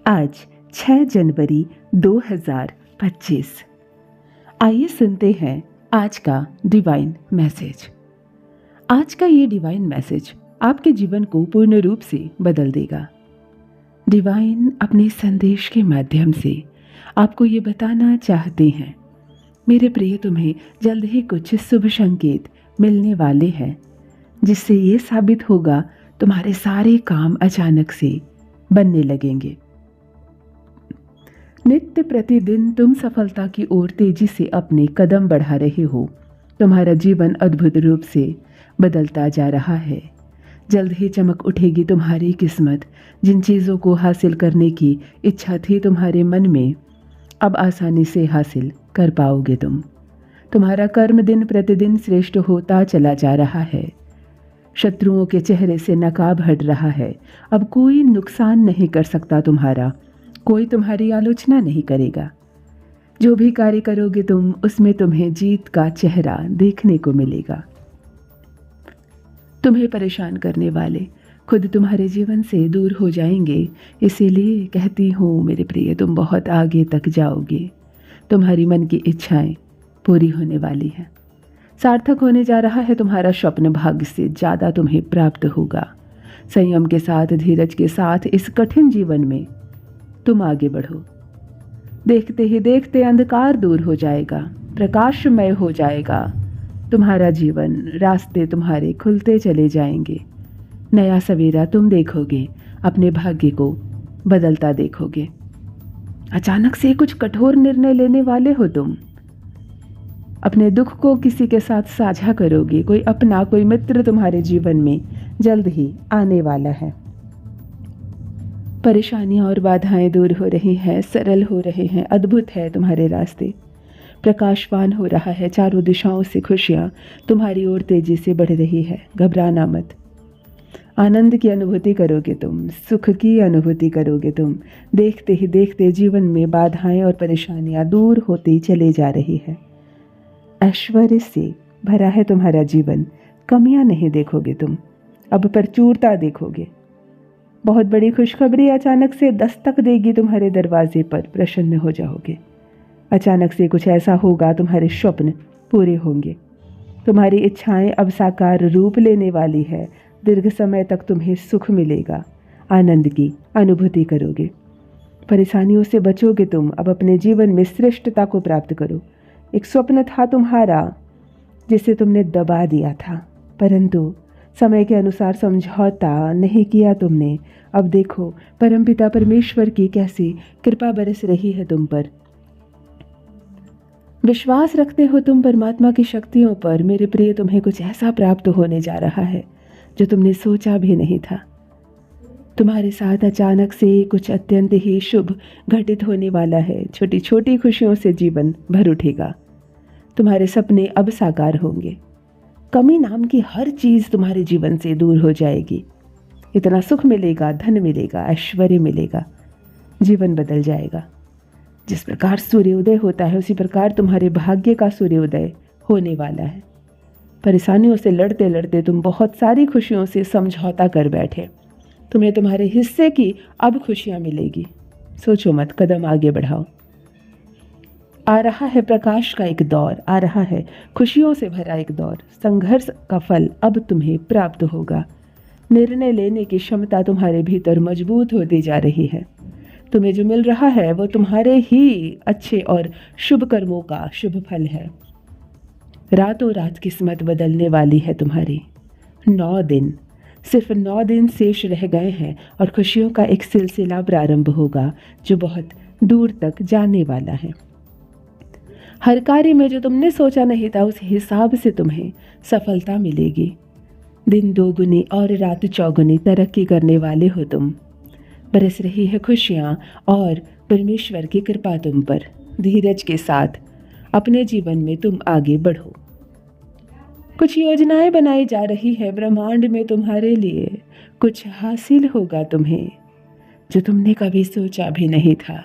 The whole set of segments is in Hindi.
आज 6 जनवरी 2025। आइए सुनते हैं आज का डिवाइन मैसेज। आज का ये डिवाइन मैसेज आपके जीवन को पूर्ण रूप से बदल देगा। डिवाइन अपने संदेश के माध्यम से आपको ये बताना चाहते हैं, मेरे प्रिय, तुम्हें जल्द ही कुछ शुभ संकेत मिलने वाले हैं, जिससे ये साबित होगा तुम्हारे सारे काम अचानक से बनने लगेंगे। नित्य प्रतिदिन तुम सफलता की ओर तेजी से अपने कदम बढ़ा रहे हो। तुम्हारा जीवन अद्भुत रूप से बदलता जा रहा है। जल्द ही चमक उठेगी तुम्हारी किस्मत। जिन चीज़ों को हासिल करने की इच्छा थी तुम्हारे मन में, अब आसानी से हासिल कर पाओगे तुम। तुम्हारा कर्म दिन प्रतिदिन श्रेष्ठ होता चला जा रहा है। शत्रुओं के चेहरे से नकाब हट रहा है। अब कोई नुकसान नहीं कर सकता तुम्हारा, कोई तुम्हारी आलोचना नहीं करेगा। जो भी कार्य करोगे तुम, उसमें तुम्हें जीत का चेहरा देखने को मिलेगा। तुम्हें परेशान करने वाले खुद तुम्हारे जीवन से दूर हो जाएंगे। इसीलिए कहती हूँ मेरे प्रिय, तुम बहुत आगे तक जाओगे। तुम्हारी मन की इच्छाएं पूरी होने वाली हैं। सार्थक होने जा रहा है तुम्हारा स्वप्न। भाग्य से ज़्यादा तुम्हें प्राप्त होगा। संयम के साथ, धीरज के साथ इस कठिन जीवन में तुम आगे बढ़ो। देखते ही देखते अंधकार दूर हो जाएगा, प्रकाशमय हो जाएगा तुम्हारा जीवन। रास्ते तुम्हारे खुलते चले जाएंगे। नया सवेरा तुम देखोगे, अपने भाग्य को बदलता देखोगे। अचानक से कुछ कठोर निर्णय लेने वाले हो तुम। अपने दुख को किसी के साथ साझा करोगे। कोई अपना, कोई मित्र तुम्हारे जीवन में जल्द ही आने वाला है। परेशानियां और बाधाएं दूर हो रही हैं, सरल हो रहे हैं। अद्भुत है तुम्हारे रास्ते, प्रकाशवान हो रहा है। चारों दिशाओं से खुशियां तुम्हारी ओर तेजी से बढ़ रही है। घबराना मत। आनंद की अनुभूति करोगे तुम, सुख की अनुभूति करोगे तुम। देखते ही देखते जीवन में बाधाएं और परेशानियां दूर होती चली जा रही है। ऐश्वर्य से भरा है तुम्हारा जीवन। कमियां नहीं देखोगे तुम, अब प्रचुरता देखोगे। बहुत बड़ी खुशखबरी अचानक से दस्तक देगी तुम्हारे दरवाजे पर। प्रसन्न हो जाओगे। अचानक से कुछ ऐसा होगा, तुम्हारे स्वप्न पूरे होंगे। तुम्हारी इच्छाएं अब साकार रूप लेने वाली है। दीर्घ समय तक तुम्हें सुख मिलेगा। आनंद की अनुभूति करोगे। परेशानियों से बचोगे तुम। अब अपने जीवन में श्रेष्ठता को प्राप्त करो। एक स्वप्न था तुम्हारा जिसे तुमने दबा दिया था, परंतु समय के अनुसार समझौता नहीं किया तुमने। अब देखो परमपिता परमेश्वर की कैसी कृपा बरस रही है तुम पर। विश्वास रखते हो तुम परमात्मा की शक्तियों पर। मेरे प्रिय, तुम्हें कुछ ऐसा प्राप्त होने जा रहा है जो तुमने सोचा भी नहीं था। तुम्हारे साथ अचानक से कुछ अत्यंत ही शुभ घटित होने वाला है। छोटी छोटी खुशियों से जीवन भर उठेगा। तुम्हारे सपने अब साकार होंगे। कमी नाम की हर चीज़ तुम्हारे जीवन से दूर हो जाएगी। इतना सुख मिलेगा, धन मिलेगा, ऐश्वर्य मिलेगा। जीवन बदल जाएगा। जिस प्रकार सूर्योदय होता है, उसी प्रकार तुम्हारे भाग्य का सूर्योदय होने वाला है। परेशानियों से लड़ते लड़ते तुम बहुत सारी खुशियों से समझौता कर बैठे। तुम्हें तुम्हारे हिस्से की अब खुशियाँ मिलेगी। सोचो मत, कदम आगे बढ़ाओ। आ रहा है प्रकाश का एक दौर, आ रहा है खुशियों से भरा एक दौर। संघर्ष का फल अब तुम्हें प्राप्त होगा। निर्णय लेने की क्षमता तुम्हारे भीतर मजबूत होती जा रही है। तुम्हें जो मिल रहा है वो तुम्हारे ही अच्छे और शुभ कर्मों का शुभ फल है। रातों रात किस्मत बदलने वाली है तुम्हारी। 9 दिन, सिर्फ 9 दिन शेष रह गए हैं और खुशियों का एक सिलसिला प्रारंभ होगा जो बहुत दूर तक जाने वाला है। हर कार्य में जो तुमने सोचा नहीं था, उस हिसाब से तुम्हें सफलता मिलेगी। दिन दोगुनी और रात चौगुनी तरक्की करने वाले हो तुम। बरस रही है खुशियाँ और परमेश्वर की कृपा तुम पर। धीरज के साथ अपने जीवन में तुम आगे बढ़ो। कुछ योजनाएं बनाई जा रही है ब्रह्मांड में तुम्हारे लिए। कुछ हासिल होगा तुम्हें जो तुमने कभी सोचा भी नहीं था।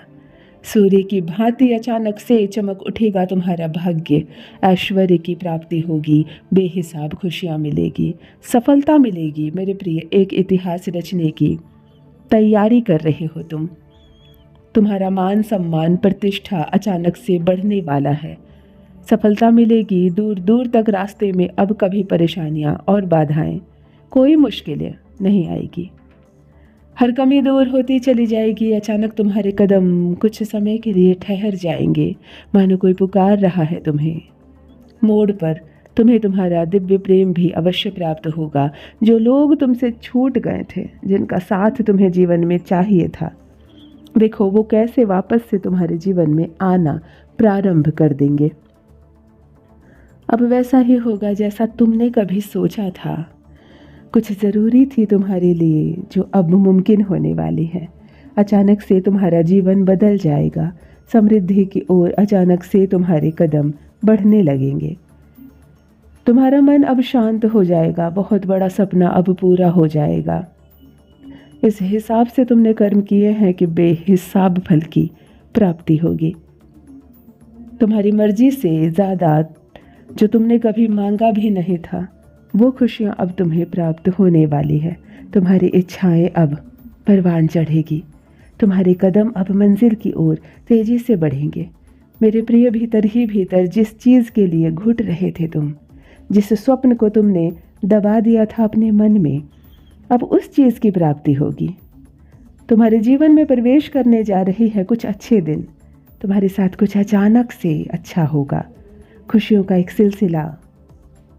सूर्य की भांति अचानक से चमक उठेगा तुम्हारा भाग्य। ऐश्वर्य की प्राप्ति होगी। बेहिसाब खुशियाँ मिलेगी, सफलता मिलेगी। मेरे प्रिय, एक इतिहास रचने की तैयारी कर रहे हो तुम। तुम्हारा मान सम्मान प्रतिष्ठा अचानक से बढ़ने वाला है। सफलता मिलेगी, दूर दूर तक रास्ते में अब कभी परेशानियां और बाधाएं, कोई मुश्किलें नहीं आएगी। हर कमी दूर होती चली जाएगी। अचानक तुम्हारे कदम कुछ समय के लिए ठहर जाएंगे, मानो कोई पुकार रहा है तुम्हें। मोड़ पर तुम्हें तुम्हारा दिव्य प्रेम भी अवश्य प्राप्त होगा। जो लोग तुमसे छूट गए थे, जिनका साथ तुम्हें जीवन में चाहिए था, देखो वो कैसे वापस से तुम्हारे जीवन में आना प्रारंभ कर देंगे। अब वैसा ही होगा जैसा तुमने कभी सोचा था। कुछ ज़रूरी थी तुम्हारे लिए जो अब मुमकिन होने वाली है। अचानक से तुम्हारा जीवन बदल जाएगा। समृद्धि की ओर अचानक से तुम्हारे कदम बढ़ने लगेंगे। तुम्हारा मन अब शांत हो जाएगा। बहुत बड़ा सपना अब पूरा हो जाएगा। इस हिसाब से तुमने कर्म किए हैं कि बेहिसाब फल की प्राप्ति होगी। तुम्हारी मर्जी से ज़्यादा जो तुमने कभी मांगा भी नहीं था, वो खुशियाँ अब तुम्हें प्राप्त होने वाली है। तुम्हारी इच्छाएं अब परवान चढ़ेगी। तुम्हारे कदम अब मंजिल की ओर तेजी से बढ़ेंगे। मेरे प्रिय, भीतर ही भीतर जिस चीज़ के लिए घुट रहे थे तुम, जिस स्वप्न को तुमने दबा दिया था अपने मन में, अब उस चीज़ की प्राप्ति होगी। तुम्हारे जीवन में प्रवेश करने जा रही है कुछ अच्छे दिन। तुम्हारे साथ कुछ अचानक से अच्छा होगा। खुशियों का एक सिलसिला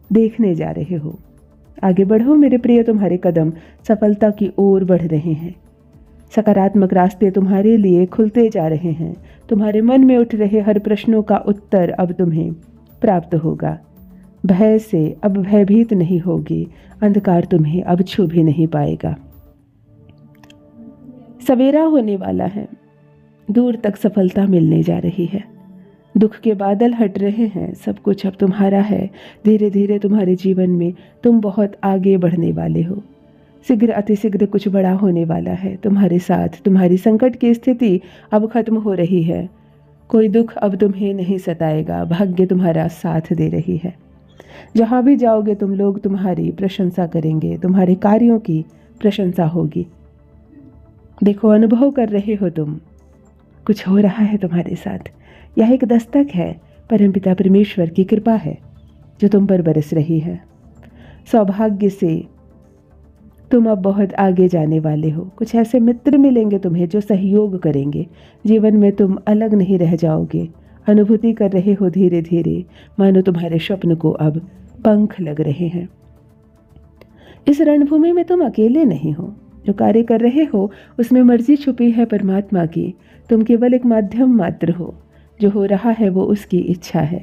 देखने जा रहे हो। आगे बढ़ो मेरे प्रिय, तुम्हारे कदम सफलता की ओर बढ़ रहे हैं। सकारात्मक रास्ते तुम्हारे लिए खुलते जा रहे हैं। तुम्हारे मन में उठ रहे हर प्रश्नों का उत्तर अब तुम्हें प्राप्त होगा। भय से अब भयभीत नहीं होगी। अंधकार तुम्हें अब छू भी नहीं पाएगा। सवेरा होने वाला है। दूर तक सफलता मिलने जा रही है। दुख के बादल हट रहे हैं। सब कुछ अब तुम्हारा है। धीरे धीरे तुम्हारे जीवन में तुम बहुत आगे बढ़ने वाले हो। शीघ्र अतिशीघ्र कुछ बड़ा होने वाला है तुम्हारे साथ। तुम्हारी संकट की स्थिति अब खत्म हो रही है। कोई दुख अब तुम्हें नहीं सताएगा। भाग्य तुम्हारा साथ दे रही है। जहाँ भी जाओगे तुम, लोग तुम्हारी प्रशंसा करेंगे। तुम्हारे कार्यों की प्रशंसा होगी। देखो, अनुभव कर रहे हो तुम, कुछ हो रहा है तुम्हारे साथ। यह एक दस्तक है। परमपिता परमेश्वर की कृपा है जो तुम पर बरस रही है। सौभाग्य से तुम अब बहुत आगे जाने वाले हो। कुछ ऐसे मित्र मिलेंगे तुम्हें जो सहयोग करेंगे। जीवन में तुम अलग नहीं रह जाओगे। अनुभूति कर रहे हो धीरे धीरे, मानो तुम्हारे स्वप्न को अब पंख लग रहे हैं। इस रणभूमि में तुम अकेले नहीं हो। जो कार्य कर रहे हो उसमें मर्जी छुपी है परमात्मा की। तुम केवल एक माध्यम मात्र हो। जो हो रहा है वो उसकी इच्छा है।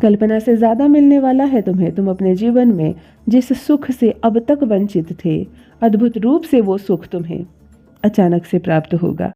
कल्पना से ज़्यादा मिलने वाला है तुम्हें। तुम अपने जीवन में जिस सुख से अब तक वंचित थे, अद्भुत रूप से वो सुख तुम्हें अचानक से प्राप्त होगा।